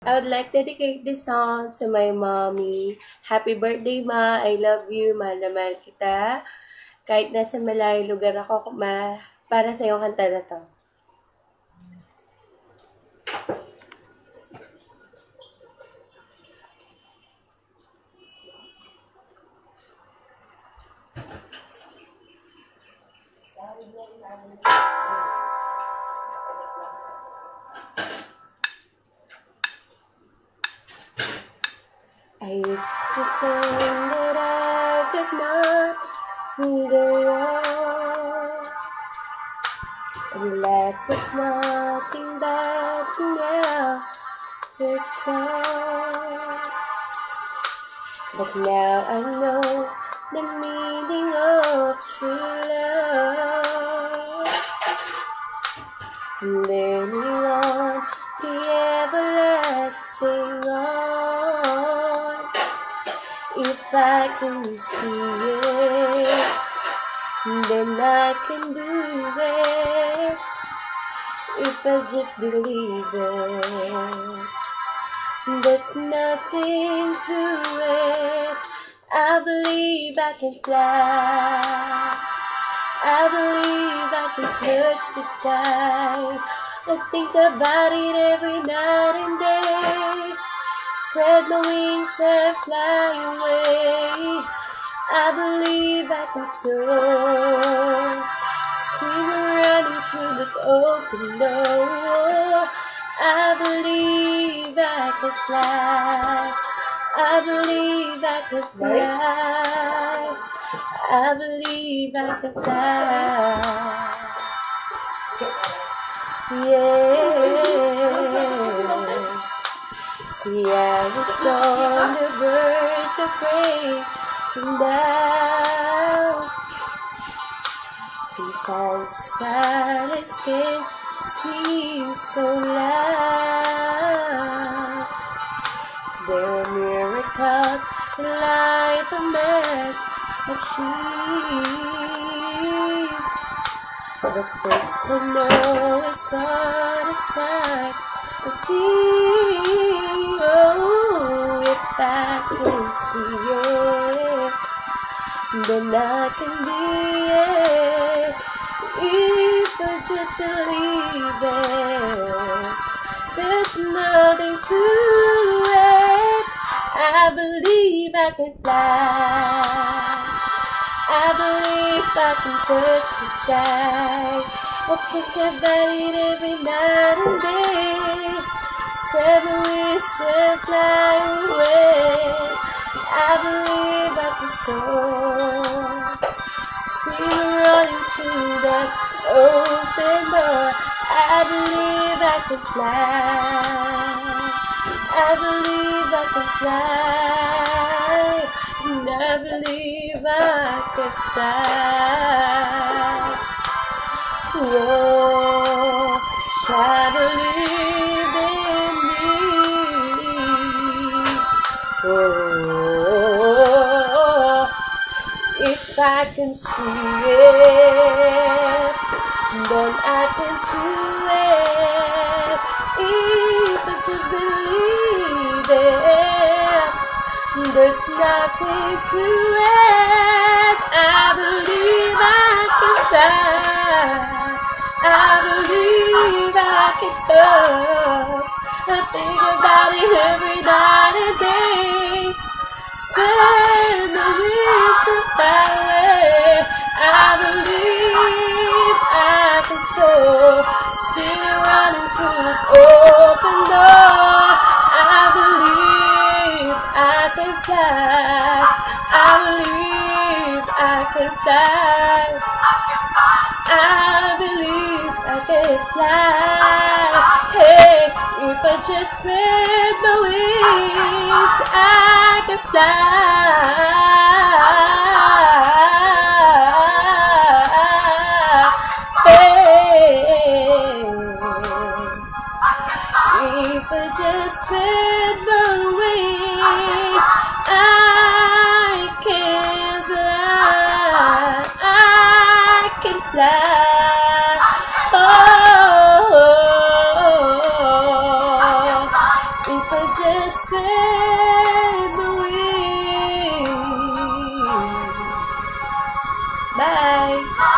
I would like to dedicate this song to my mommy. Happy birthday, Ma. I love you. Mahal na mahal kita. Kahit nasa malayong lugar ako, para sa iyong kanta na to. I used to think that I could not go on, and life was nothing but the song. But now I know the meaning of true love, leaning on the everlasting arms. If I can see it, then I can do it. If I just believe it, there's nothing to it. I believe I can fly. I believe I can touch the sky. I think about it every night and day. Spread my wings and fly away. I believe I can soar. See me running through the open door. I believe I can fly. I believe I can fly. I believe I can fly. Yeah. See, I was on the verge of breaking down. Sometimes silence can seem so loud. There are miracles in life a mess achieve. But this I know it's on the side of me. Oh, if I can see it, then I can be it. If I just believe it, there's nothing to it. I believe I can fly. I believe I can touch the sky. I think about it every night and day. Spread my wings and fly away. I believe I can soar. See me running through that open door. I believe I can fly. I believe I can fly. And I believe I can fly. Whoa, I believe in me. Oh, if I can see it, then I can do it. If I just believe it, there's nothing to it. I believe I can fly. I believe I can touch. I think about it every night and day. Spread the wings and fly away. I believe I can soar. See me running through the open door. I believe I can fly. I believe I can fly. I believe I can fly. Hey, if I just spread my wings, I can fly. Hey, if I just spread my wings, I can fly. I can fly. Oh, if I just spread my wings. Bye!